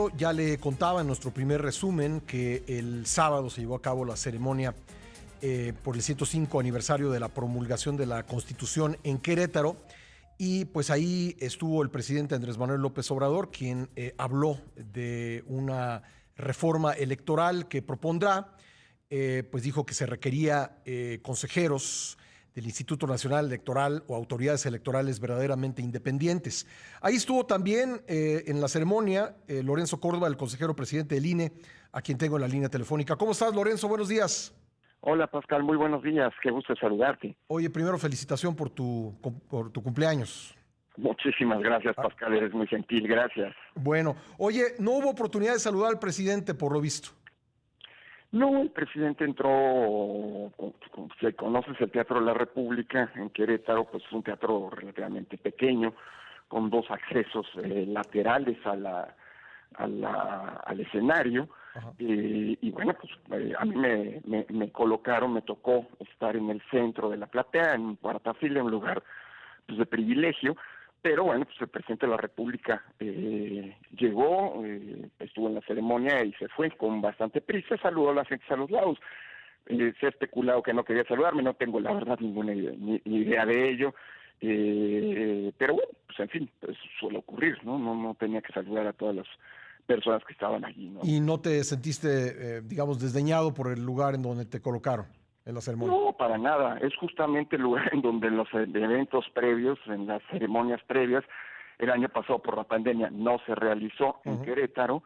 Yo ya le contaba en nuestro primer resumen que el sábado se llevó a cabo la ceremonia por el 105 aniversario de la promulgación de la Constitución en Querétaro, y pues ahí estuvo el presidente Andrés Manuel López Obrador, quien habló de una reforma electoral que propondrá. Pues dijo que se requería consejeros del Instituto Nacional Electoral o autoridades electorales verdaderamente independientes. Ahí estuvo también en la ceremonia Lorenzo Córdoba, el consejero presidente del INE, a quien tengo en la línea telefónica. ¿Cómo estás, Lorenzo? Buenos días. Hola, Pascal, muy buenos días, qué gusto saludarte. Oye, primero felicitación por tu cumpleaños. Muchísimas gracias, Ah, Pascal, eres muy gentil, gracias. bueno, oye, no hubo oportunidad de saludar al presidente por lo visto. No, el presidente entró, si conoces el Teatro de la República en Querétaro, pues es un teatro relativamente pequeño, con dos accesos laterales al escenario. Ajá. Y bueno, pues a mí me colocaron, me tocó estar en el centro de la platea, en cuarta fila, en un lugar pues, de privilegio. Pero bueno, pues el presidente de la República llegó, estuvo en la ceremonia y se fue con bastante prisa, saludó a la gente a los lados. Se ha especulado que no quería saludarme, no tengo la verdad ninguna idea de ello. Pero bueno, pues en fin, pues suele ocurrir, ¿no? No tenía que saludar a todas las personas que estaban allí, ¿no? ¿Y no te sentiste, digamos, desdeñado por el lugar en donde te colocaron en la ceremonia? No, para nada. Es justamente el lugar en donde en los eventos previos, en las ceremonias previas, el año pasado por la pandemia no se realizó en Ujú. Querétaro,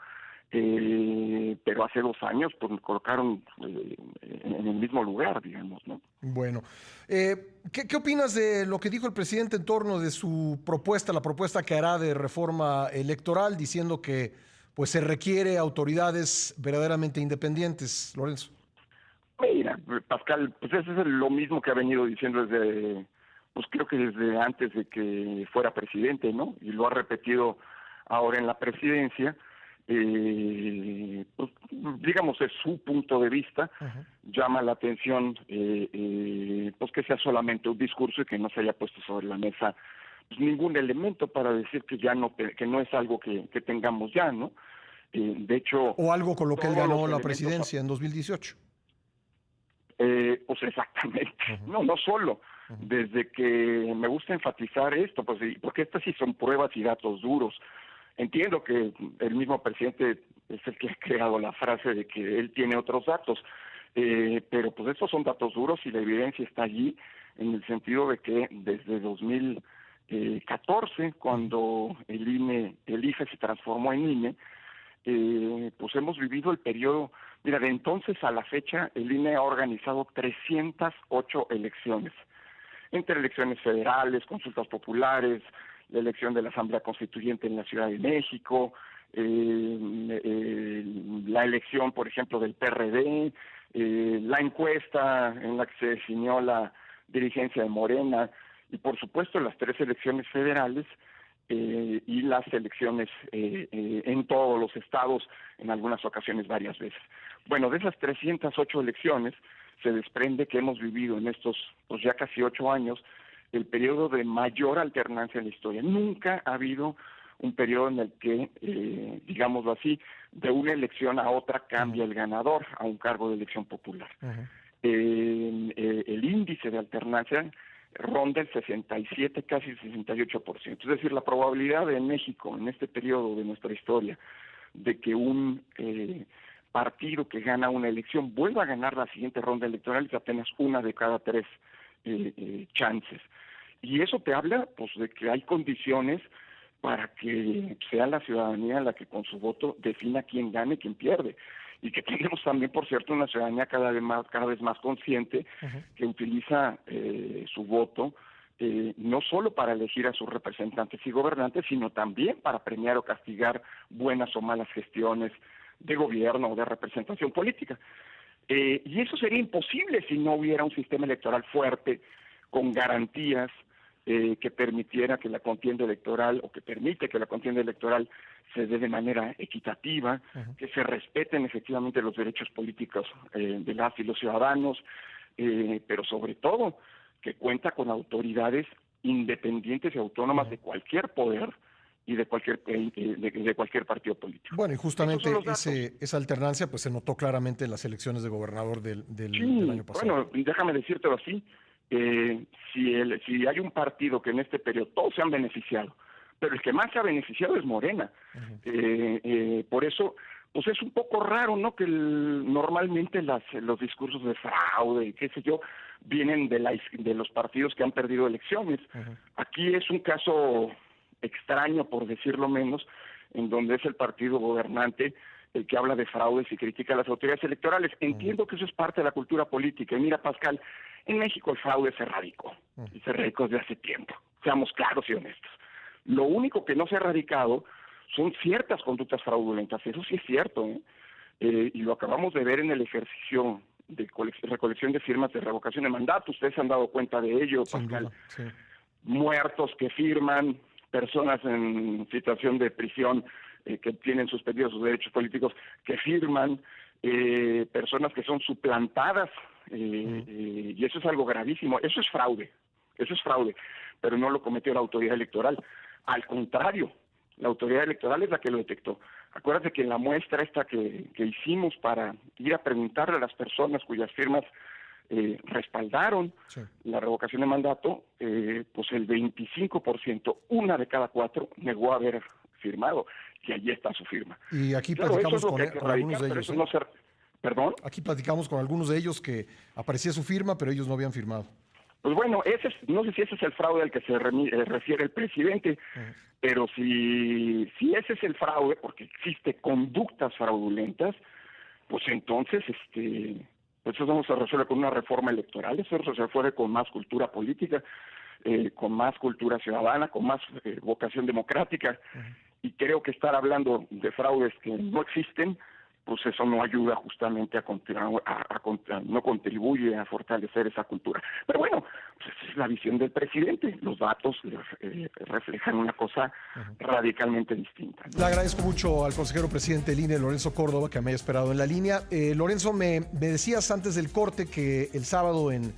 pero hace 2 años pues me colocaron en el mismo lugar, digamos, ¿no? Bueno, ¿qué opinas de lo que dijo el presidente en torno de su propuesta, la propuesta que hará de reforma electoral, diciendo que pues se requiere autoridades verdaderamente independientes, Lorenzo? Mira, Pascal, pues eso es lo mismo que ha venido diciendo pues creo que desde antes de que fuera presidente, ¿no? Y lo ha repetido ahora en la presidencia. Pues digamos es su punto de vista. Ujú. Llama la atención pues que sea solamente un discurso y que no se haya puesto sobre la mesa pues, ningún elemento para decir que ya no que no es algo que tengamos ya, ¿no? De hecho, O algo con lo que él todos los ganó la elementos. presidencia en 2018. Pues exactamente, Ujú, no solo. ujú. Desde que me gusta enfatizar esto, pues porque estas sí son pruebas y datos duros. Entiendo que el mismo presidente es el que ha creado la frase de que él tiene otros datos, pero pues estos son datos duros y la evidencia está allí en el sentido de que desde 2014, cuando el IFE se transformó en INE, pues hemos vivido el periodo, mira, de entonces a la fecha el INE ha organizado 308 elecciones, entre elecciones federales, consultas populares, la elección de la Asamblea Constituyente en la Ciudad de México, la elección, por ejemplo, del PRD, la encuesta en la que se definió la dirigencia de Morena, y por supuesto las 3 elecciones federales, y las elecciones en todos los estados, en algunas ocasiones varias veces. Bueno, de esas 308 elecciones se desprende que hemos vivido en estos pues ya casi 8 años el periodo de mayor alternancia en la historia. Nunca ha habido un periodo en el que, digámoslo así, de una elección a otra Ujú, cambia el ganador a un cargo de elección popular. ujú. El índice de alternancia ronda el 67, casi el 68%. Es decir, la probabilidad de México en este periodo de nuestra historia de que un partido que gana una elección vuelva a ganar la siguiente ronda electoral es apenas una de cada 3 chances. Y eso te habla pues de que hay condiciones para que sea la ciudadanía la que con su voto defina quién gana y quién pierde. Y que tenemos también, por cierto, una ciudadanía cada vez más consciente Ujú. que utiliza su voto no solo para elegir a sus representantes y gobernantes, sino también para premiar o castigar buenas o malas gestiones de gobierno o de representación política. Y eso sería imposible si no hubiera un sistema electoral fuerte, con garantías, que permitiera que la contienda electoral, o que permite que la contienda electoral se dé de manera equitativa, Ujú. que se respeten efectivamente los derechos políticos de las y los ciudadanos, pero sobre todo que cuenta con autoridades independientes y autónomas Ujú. de cualquier poder y de cualquier partido político. Bueno, y justamente esa alternancia pues se notó claramente en las elecciones de gobernador del año pasado. Bueno, déjame decírtelo así, si hay un partido que en este periodo todos se han beneficiado, pero el que más se ha beneficiado es Morena. Por eso, pues es un poco raro, ¿no? Que normalmente los discursos de fraude, qué sé yo, vienen de los partidos que han perdido elecciones. Aquí es un caso extraño, por decirlo menos, en donde es el partido gobernante el que habla de fraudes y critica a las autoridades electorales. Entiendo que eso es parte de la cultura política. Y mira, Pascal, en México el fraude se erradicó, y se erradicó desde hace tiempo. Seamos claros y honestos. Lo único que no se ha erradicado son ciertas conductas fraudulentas, eso sí es cierto, y lo acabamos de ver en el ejercicio de recolección de firmas de revocación de mandato. Ustedes se han dado cuenta de ello, Pascal. Sí. Muertos que firman, personas en situación de prisión que tienen suspendidos sus derechos políticos que firman, personas que son suplantadas, y eso es algo gravísimo. Eso es fraude, pero no lo cometió la autoridad electoral. Al contrario, la autoridad electoral es la que lo detectó. Acuérdate que en la muestra esta que hicimos para ir a preguntarle a las personas cuyas firmas respaldaron la revocación de mandato, pues el 25%, una de cada 4, negó haber firmado, y allí está su firma. Y aquí platicamos con algunos de ellos. ¿Perdón? Aquí platicamos con algunos de ellos que aparecía su firma, pero ellos no habían firmado. Pues bueno, no sé si ese es el fraude al que se refiere el presidente, pero si ese es el fraude, porque existe conductas fraudulentas, pues entonces pues eso no se resuelve con una reforma electoral, eso se resuelve con más cultura política, con más cultura ciudadana, con más vocación democrática, y creo que estar hablando de fraudes que no existen, pues eso no ayuda justamente no contribuye a fortalecer esa cultura. Pero bueno, pues esa es la visión del presidente. Los datos reflejan una cosa radicalmente distinta, ¿no? Le agradezco mucho al consejero presidente del INE, Lorenzo Córdoba, que me haya esperado en la línea. Lorenzo, me decías antes del corte que el sábado en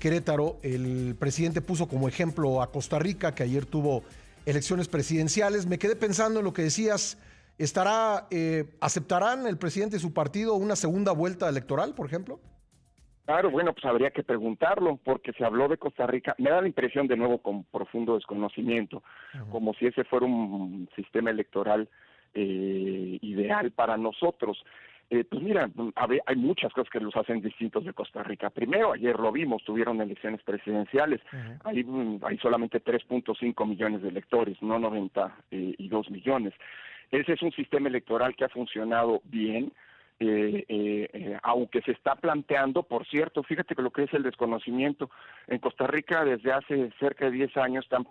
Querétaro el presidente puso como ejemplo a Costa Rica, que ayer tuvo elecciones presidenciales. Me quedé pensando en lo que decías. ¿Aceptarán el presidente y su partido una segunda vuelta electoral, por ejemplo? Claro, bueno, pues habría que preguntarlo, porque se habló de Costa Rica. Me da la impresión, de nuevo, con profundo desconocimiento, como si ese fuera un sistema electoral ideal para nosotros. Pues mira, hay muchas cosas que los hacen distintos de Costa Rica. Primero, ayer lo vimos, tuvieron elecciones presidenciales. Hay solamente 3.5 millones de electores, no 92 millones. Ese es un sistema electoral que ha funcionado bien, aunque se está planteando, por cierto, fíjate que lo que es el desconocimiento, en Costa Rica desde hace cerca de 10 años están...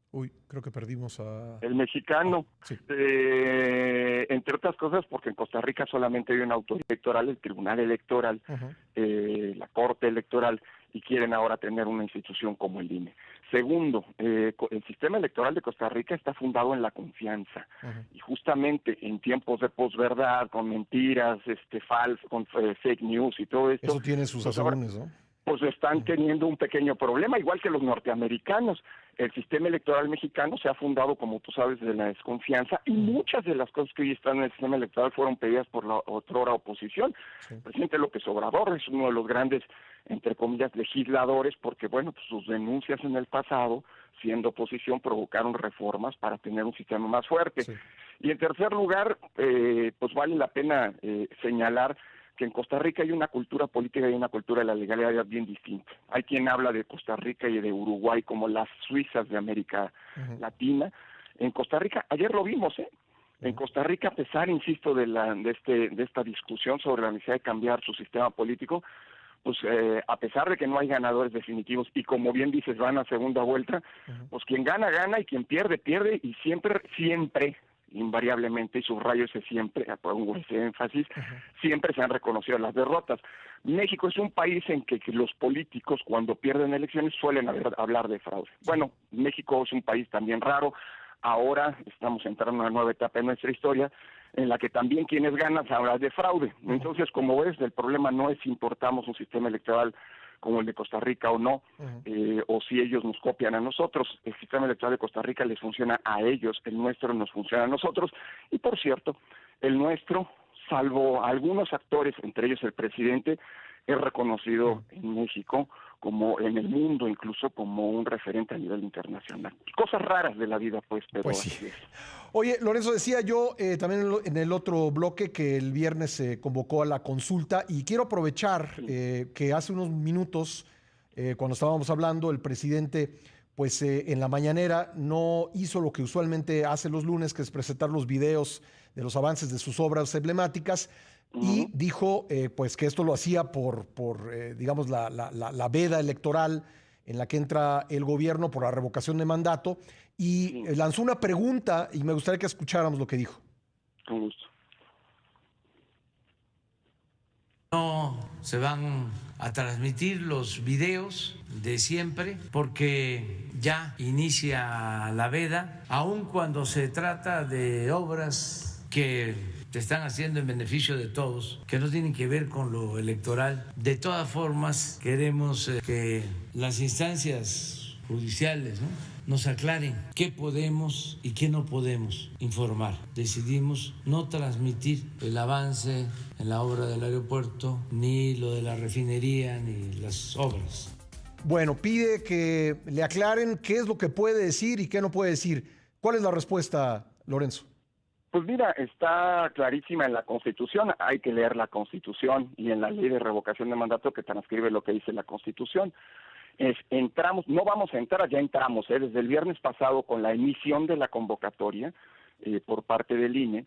Uy, creo que perdimos a... El mexicano, sí. Entre otras cosas porque en Costa Rica solamente hay una autoridad electoral, el Tribunal Electoral, la Corte Electoral, y quieren ahora tener una institución como el INE. Segundo, el sistema electoral de Costa Rica está fundado en la confianza, y justamente en tiempos de posverdad, con mentiras, con fake news y todo esto... Eso tiene sus asegúnes, ¿no? Pues están teniendo un pequeño problema, igual que los norteamericanos. El sistema electoral mexicano se ha fundado, como tú sabes, de la desconfianza, y muchas de las cosas que hoy están en el sistema electoral fueron pedidas por la otrora oposición. El presidente López Obrador es uno de los grandes, entre comillas, legisladores, porque, bueno, pues sus denuncias en el pasado, siendo oposición, provocaron reformas para tener un sistema más fuerte. Y en tercer lugar, pues vale la pena señalar que en Costa Rica hay una cultura política y una cultura de la legalidad bien distinta. Hay quien habla de Costa Rica y de Uruguay como las Suizas de América Latina. En Costa Rica, ayer lo vimos, en Costa Rica, a pesar, insisto, de esta discusión sobre la necesidad de cambiar su sistema político, pues a pesar de que no hay ganadores definitivos y, como bien dices, van a segunda vuelta, pues quien gana, gana, y quien pierde, pierde, y siempre, invariablemente, y subrayo ese siempre, pongo ese énfasis, siempre se han reconocido las derrotas. México es un país en que los políticos, cuando pierden elecciones, suelen hablar de fraude. Bueno, México es un país también raro. Ahora estamos entrando en una nueva etapa en nuestra historia, en la que también quienes ganan hablan de fraude. Entonces, como ves, el problema no es si importamos un sistema electoral como el de Costa Rica o no, o si ellos nos copian a nosotros. El sistema electoral de Costa Rica les funciona a ellos, el nuestro nos funciona a nosotros, y por cierto, el nuestro, salvo algunos actores, entre ellos el presidente, es reconocido en México, como en el mundo, incluso como un referente a nivel internacional. Cosas raras de la vida, pues, pero Pues sí. así es. Oye, Lorenzo, decía yo también en el otro bloque que el viernes se convocó a la consulta y quiero aprovechar que hace unos minutos, cuando estábamos hablando, el presidente, pues en la mañanera no hizo lo que usualmente hace los lunes, que es presentar los videos de los avances de sus obras emblemáticas, y dijo pues que esto lo hacía por digamos, la veda electoral en la que entra el gobierno por la revocación de mandato, y lanzó una pregunta y me gustaría que escucháramos lo que dijo. Con gusto. No se van a transmitir los videos de siempre porque ya inicia la veda, aun cuando se trata de obras que se están haciendo en beneficio de todos, que no tienen que ver con lo electoral. De todas formas, queremos que las instancias judiciales, ¿no?, nos aclaren qué podemos y qué no podemos informar. Decidimos no transmitir el avance en la obra del aeropuerto, ni lo de la refinería, ni las obras. Bueno, pide que le aclaren qué es lo que puede decir y qué no puede decir. ¿Cuál es la respuesta, Lorenzo? Pues mira, está clarísima en la Constitución, hay que leer la Constitución y en la ley de revocación de mandato que transcribe lo que dice la Constitución. Entramos, no vamos a entrar, ya entramos, desde el viernes pasado con la emisión de la convocatoria por parte del INE,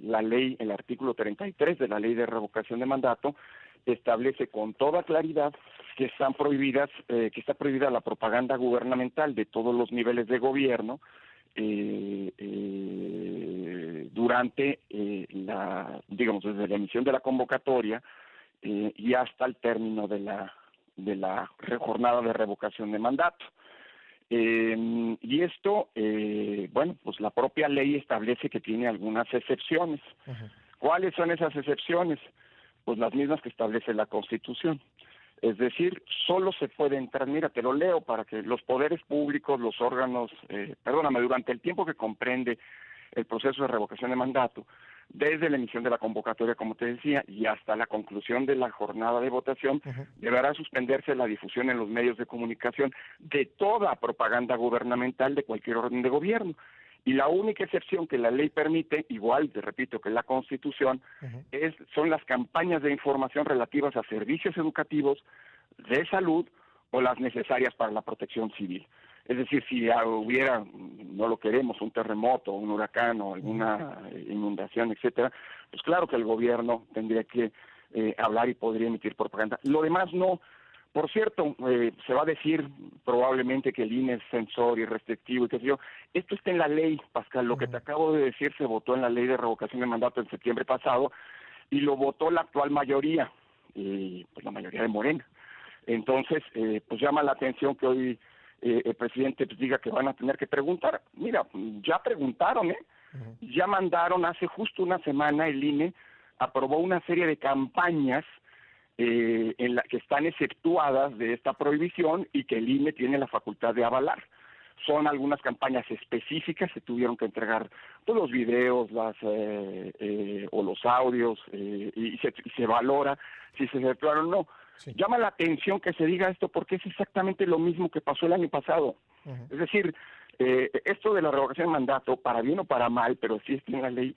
la ley, el artículo 33 de la ley de revocación de mandato establece con toda claridad que están prohibidas, que está prohibida la propaganda gubernamental de todos los niveles de gobierno durante digamos, desde la emisión de la convocatoria y hasta el término de la jornada de revocación de mandato. Y esto, bueno, pues la propia ley establece que tiene algunas excepciones. ¿Cuáles son esas excepciones? Pues las mismas que establece la Constitución. Es decir, solo se puede entrar, mira, te lo leo para que los poderes públicos, los órganos, durante el tiempo que comprende el proceso de revocación de mandato, desde la emisión de la convocatoria, como te decía, y hasta la conclusión de la jornada de votación, deberá suspenderse la difusión en los medios de comunicación de toda propaganda gubernamental de cualquier orden de gobierno. Y la única excepción que la ley permite, igual, te repito, que la Constitución, son las campañas de información relativas a servicios educativos, de salud o las necesarias para la protección civil. Es decir, si hubiera, no lo queremos, un terremoto, un huracán o alguna inundación, etcétera, pues claro que el gobierno tendría que hablar y podría emitir propaganda. Lo demás no. Por cierto, se va a decir probablemente que el INE es censor y restrictivo y qué sé yo. Esto está en la ley, Pascal. Lo que te acabo de decir se votó en la ley de revocación de mandato en septiembre pasado y lo votó la actual mayoría, pues la mayoría de Morena. Entonces, pues llama la atención que hoy el presidente pues diga que van a tener que preguntar. Mira, ya preguntaron, ya mandaron hace justo una semana el INE aprobó una serie de campañas en la que están exceptuadas de esta prohibición y que el INE tiene la facultad de avalar. Son algunas campañas específicas, se tuvieron que entregar todos los videos o los audios y se valora si se efectuaron o no. Sí. Llama la atención que se diga esto porque es exactamente lo mismo que pasó el año pasado. Es decir, esto de la revocación de mandato, para bien o para mal, pero sí está en la ley,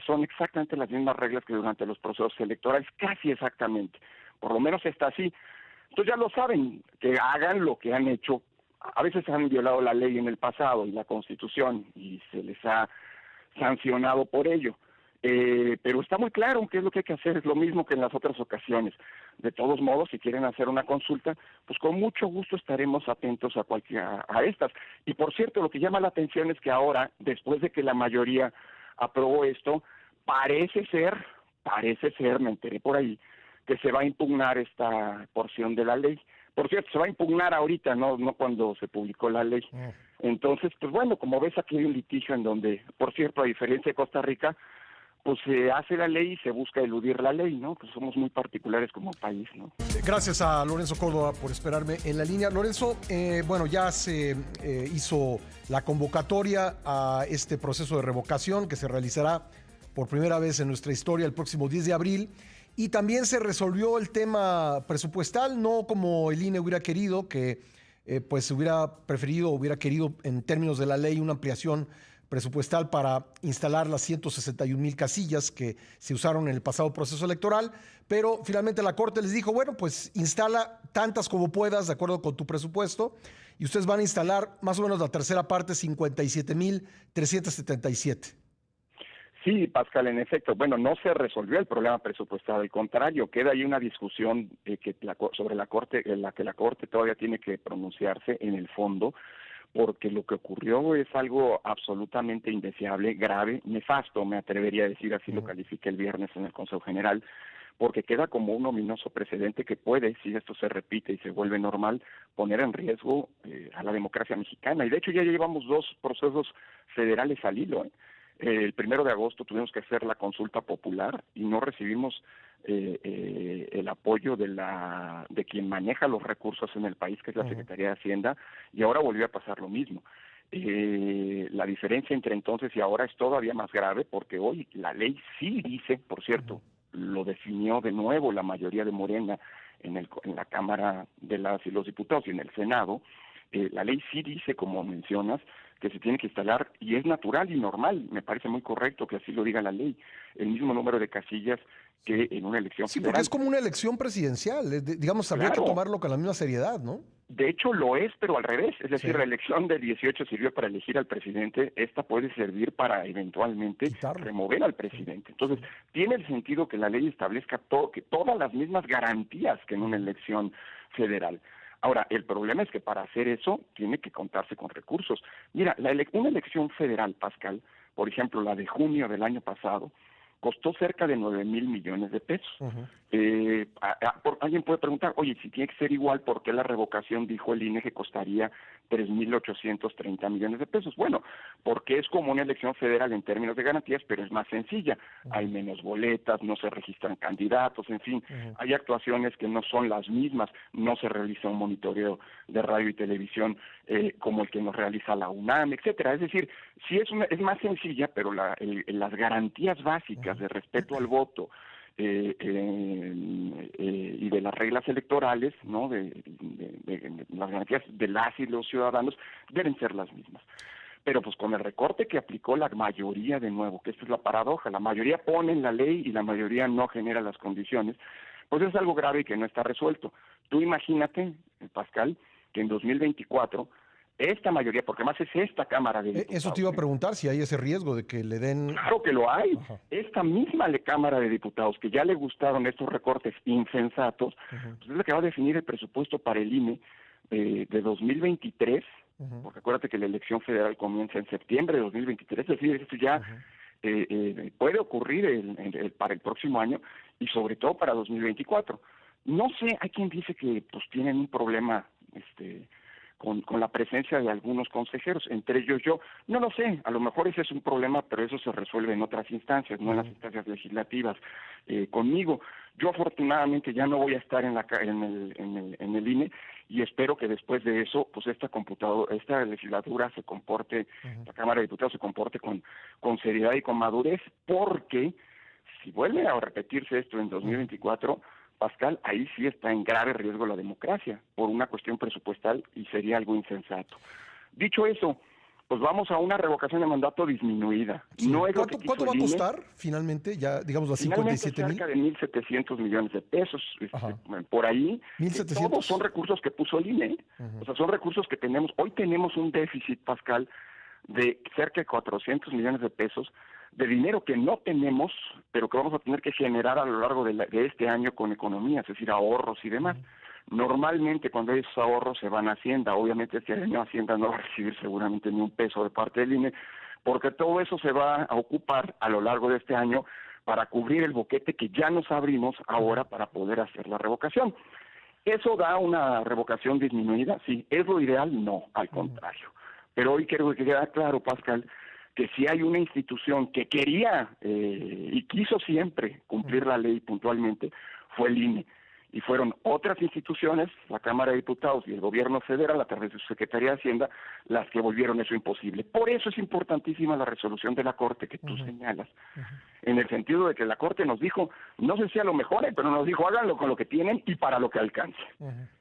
son exactamente las mismas reglas que durante los procesos electorales, casi exactamente. Por lo menos está así. Entonces ya lo saben, que hagan lo que han hecho. A veces han violado la ley en el pasado y la Constitución y se les ha sancionado por ello. Pero está muy claro qué es lo que hay que hacer, es lo mismo que en las otras ocasiones. De todos modos, si quieren hacer una consulta, pues con mucho gusto estaremos atentos a estas. Y por cierto, lo que llama la atención es que ahora, después de que la mayoría aprobó esto, parece ser, me enteré por ahí, que se va a impugnar esta porción de la ley. Por cierto, se va a impugnar ahorita, no cuando se publicó la ley. Entonces, pues bueno, como ves, aquí hay un litigio en donde, por cierto, a diferencia de Costa Rica, pues se hace la ley y se busca eludir la ley, ¿no? Pues somos muy particulares como país, ¿no? Gracias a Lorenzo Córdoba por esperarme en la línea. Lorenzo, bueno, ya se hizo la convocatoria a este proceso de revocación que se realizará por primera vez en nuestra historia el próximo 10 de abril. Y también se resolvió el tema presupuestal, no como el INE hubiera querido, que pues hubiera preferido, hubiera querido en términos de la ley una ampliación presupuestal para instalar las 161,000 casillas que se usaron en el pasado proceso electoral, pero finalmente la Corte les dijo, bueno, pues instala tantas como puedas de acuerdo con tu presupuesto y ustedes van a instalar más o menos la tercera parte, 57,377. Sí, Pascal, en efecto. Bueno, no se resolvió el problema presupuestal, al contrario, queda ahí una discusión sobre la Corte, en la que la Corte todavía tiene que pronunciarse en el fondo, porque lo que ocurrió es algo absolutamente indeseable, grave, nefasto, me atrevería a decir, así lo califiqué el viernes en el Consejo General, porque queda como un ominoso precedente que puede, si esto se repite y se vuelve normal, poner en riesgo a la democracia mexicana. Y de hecho ya llevamos 2 procesos federales al hilo. El 1 de agosto tuvimos que hacer la consulta popular y no recibimos el apoyo de quien maneja los recursos en el país, que es la Secretaría de Hacienda, y ahora volvió a pasar lo mismo. La diferencia entre entonces y ahora es todavía más grave porque hoy la ley sí dice, por cierto, lo definió de nuevo la mayoría de Morena en la Cámara de las y los Diputados y en el Senado, la ley sí dice, como mencionas, que se tiene que instalar, y es natural y normal, me parece muy correcto que así lo diga la ley, el mismo número de casillas que en una elección Sí, federal. porque es como una elección presidencial, digamos, habría que tomarlo con la misma seriedad, ¿no? De hecho, lo es, pero al revés. Es decir, Sí. la elección del 18 sirvió para elegir al presidente, esta puede servir para eventualmente Quitarlo. remover al presidente. Entonces, tiene el sentido que la ley establezca que todas las mismas garantías que en una elección federal. Ahora, el problema es que para hacer eso tiene que contarse con recursos. Mira, una elección federal, Pascal, por ejemplo, la de junio del año pasado, costó cerca de 9,000 millones de pesos. Alguien puede preguntar, oye, si tiene que ser igual, ¿por qué la revocación dijo el INE que costaría 3,830 millones de pesos? Bueno, porque es como una elección federal en términos de garantías, pero es más sencilla. Hay menos boletas, no se registran candidatos, en fin, hay actuaciones que no son las mismas, no se realiza un monitoreo de radio y televisión como el que nos realiza la UNAM, etcétera. Es decir, sí es más sencilla, pero las garantías básicas de respeto al voto y de las reglas electorales, ¿no? de las garantías de las y los ciudadanos deben ser las mismas. Pero pues con el recorte que aplicó la mayoría, de nuevo, que esta es la paradoja, la mayoría pone en la ley y la mayoría no genera las condiciones, pues es algo grave y que no está resuelto. Tú imagínate, Pascal, que en 2024 esta mayoría, porque más es esta Cámara de Diputados. Eso te iba a preguntar, si hay ese riesgo de que le den... Claro que lo hay. Ajá. Esta misma Cámara de Diputados, que ya le gustaron estos recortes insensatos, pues es la que va a definir el presupuesto para el INE de 2023, porque acuérdate que la elección federal comienza en septiembre de 2023, es decir, esto ya puede ocurrir para el próximo año y sobre todo para 2024. No sé, hay quien dice que pues tienen un problema con la presencia de algunos consejeros, entre ellos yo. No lo sé, a lo mejor ese es un problema, pero eso se resuelve en otras instancias, no en las instancias legislativas conmigo. Yo afortunadamente ya no voy a estar en el INE y espero que después de eso, pues esta legislatura se comporte, la Cámara de Diputados se comporte con seriedad y con madurez, porque si vuelve a repetirse esto en 2024, Pascal, ahí sí está en grave riesgo la democracia por una cuestión presupuestal y sería algo insensato. Dicho eso, pues vamos a una revocación de mandato disminuida. Sí. No es ¿Cuánto va a costar finalmente? Ya, digamos, las 57,000. Cerca de 1,700 millones de pesos, por ahí. 1,700. Todos son recursos que puso el INE. O sea, son recursos que tenemos. Hoy tenemos un déficit, Pascal, de cerca de 400 millones de pesos, de dinero que no tenemos, pero que vamos a tener que generar a lo largo de este año con economía, es decir, ahorros y demás. Normalmente cuando hay esos ahorros se van a Hacienda, obviamente este año Hacienda no va a recibir seguramente ni un peso de parte del INE, porque todo eso se va a ocupar a lo largo de este año para cubrir el boquete que ya nos abrimos ahora para poder hacer la revocación. ¿Eso da una revocación disminuida? Sí. ¿Es lo ideal? No, al contrario. Pero hoy quiero que quede claro, Pascal, que si hay una institución que quería y quiso siempre cumplir la ley puntualmente, fue el INE. Y fueron otras instituciones, la Cámara de Diputados y el Gobierno Federal, a través de su Secretaría de Hacienda, las que volvieron eso imposible. Por eso es importantísima la resolución de la Corte que tú señalas, en el sentido de que la Corte nos dijo, no sé si a lo mejor, pero nos dijo, háganlo con lo que tienen y para lo que alcance.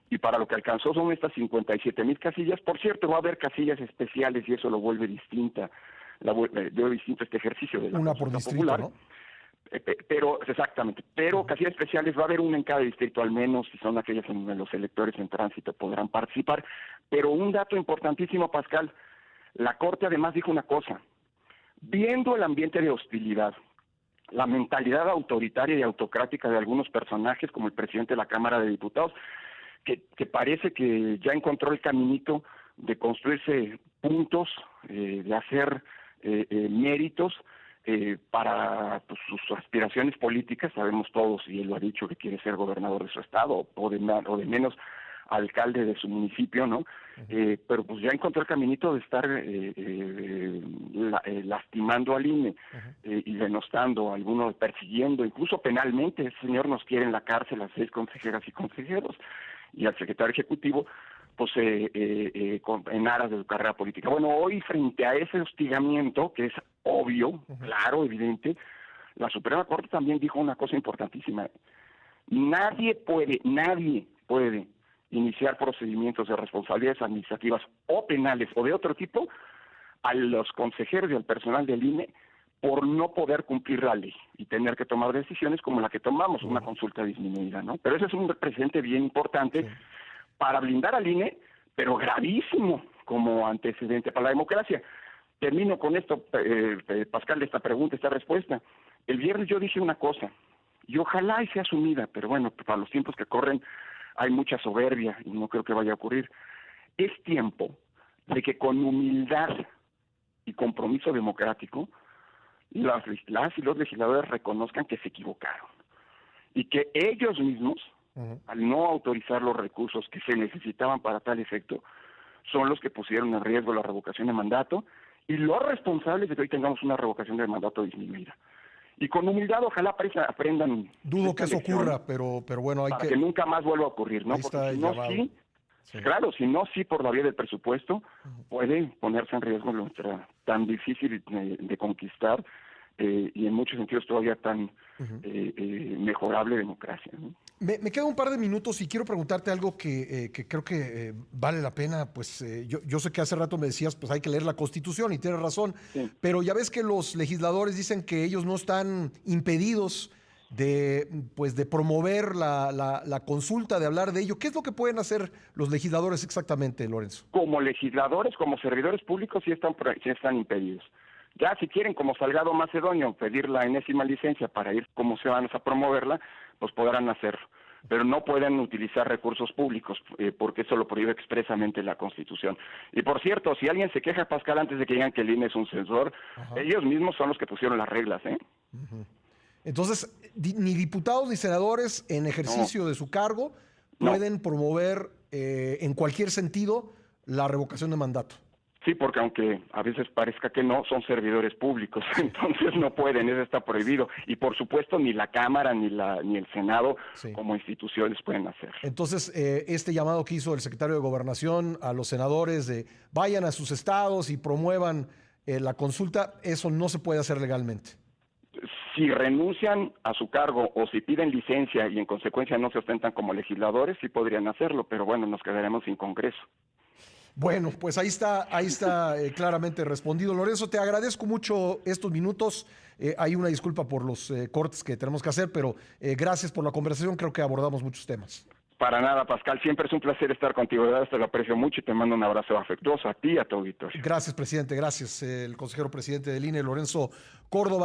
Y para lo que alcanzó son estas 57,000 casillas. Por cierto, va a haber casillas especiales y eso lo vuelve distinta, veo distinto este ejercicio de la una por consulta distrito, popular. ¿no? Pero exactamente, pero casillas especiales va a haber una en cada distrito al menos, si son aquellas en donde los electores en tránsito podrán participar. Pero un dato importantísimo, Pascal, la Corte además dijo una cosa, viendo el ambiente de hostilidad, la mentalidad autoritaria y autocrática de algunos personajes, como el presidente de la Cámara de Diputados, que parece que ya encontró el caminito de construirse puntos, de hacer méritos, para pues, sus aspiraciones políticas. Sabemos todos, y él lo ha dicho, que quiere ser gobernador de su estado o de menos alcalde de su municipio, ¿no? Pero pues ya encontró el caminito de estar lastimando al INE y denostando a algunos, persiguiendo, incluso penalmente. Ese señor nos quiere en la cárcel a 6 consejeras y consejeros y al secretario ejecutivo, pues en aras de su carrera política. Bueno, hoy frente a ese hostigamiento, que es obvio, claro, evidente, la Suprema Corte también dijo una cosa importantísima. Nadie puede iniciar procedimientos de responsabilidades administrativas o penales o de otro tipo a los consejeros y al personal del INE por no poder cumplir la ley y tener que tomar decisiones como la que tomamos, una consulta disminuida, ¿no? Pero ese es un precedente bien importante para blindar al INE, pero gravísimo como antecedente para la democracia. Termino con esto, Pascal, esta pregunta, esta respuesta. El viernes yo dije una cosa, y ojalá y sea asumida, pero bueno, para los tiempos que corren hay mucha soberbia y no creo que vaya a ocurrir. Es tiempo de que con humildad y compromiso democrático las y los legisladores reconozcan que se equivocaron y que ellos mismos, al no autorizar los recursos que se necesitaban para tal efecto, son los que pusieron en riesgo la revocación de mandato y los responsables de que hoy tengamos una revocación de mandato disminuida. Y con humildad ojalá aprendan. Dudo que eso ocurra, pero bueno, hay para que nunca más vuelva a ocurrir, ¿no? Porque si no, claro, si no, sí, por la vía del presupuesto, puede ponerse en riesgo nuestra tan difícil de conquistar y en muchos sentidos todavía tan mejorable democracia, ¿no? Me queda un par de minutos y quiero preguntarte algo que creo que vale la pena. Pues yo sé que hace rato me decías, pues hay que leer la Constitución y tienes razón, pero ya ves que los legisladores dicen que ellos no están impedidos de promover la consulta, de hablar de ello. ¿Qué es lo que pueden hacer los legisladores exactamente, Lorenzo? Como legisladores, como servidores públicos, sí están impedidos. Ya si quieren, como Salgado Macedonio, pedir la enésima licencia para ir como ciudadanos a promoverla, pues podrán hacerlo. Pero no pueden utilizar recursos públicos, porque eso lo prohíbe expresamente la Constitución. Y por cierto, si alguien se queja, Pascal, antes de que digan que el INE es un censor, ellos mismos son los que pusieron las reglas, ¿eh? Entonces, ni diputados ni senadores en ejercicio de su cargo pueden promover en cualquier sentido la revocación de mandato. Sí, porque aunque a veces parezca que no, son servidores públicos, entonces no pueden, eso está prohibido. Y por supuesto ni la Cámara ni el Senado como instituciones pueden hacer. Entonces, este llamado que hizo el secretario de Gobernación a los senadores de vayan a sus estados y promuevan la consulta, eso no se puede hacer legalmente. Si renuncian a su cargo o si piden licencia y en consecuencia no se ostentan como legisladores, sí podrían hacerlo, pero bueno, nos quedaremos sin Congreso. Bueno, pues ahí está claramente respondido. Lorenzo, te agradezco mucho estos minutos. Hay una disculpa por los cortes que tenemos que hacer, pero gracias por la conversación. Creo que abordamos muchos temas. Para nada, Pascal. Siempre es un placer estar contigo. De verdad, te lo aprecio mucho y te mando un abrazo afectuoso a ti y a tu auditorio. Gracias, presidente. Gracias. El consejero presidente del INE, Lorenzo Córdoba.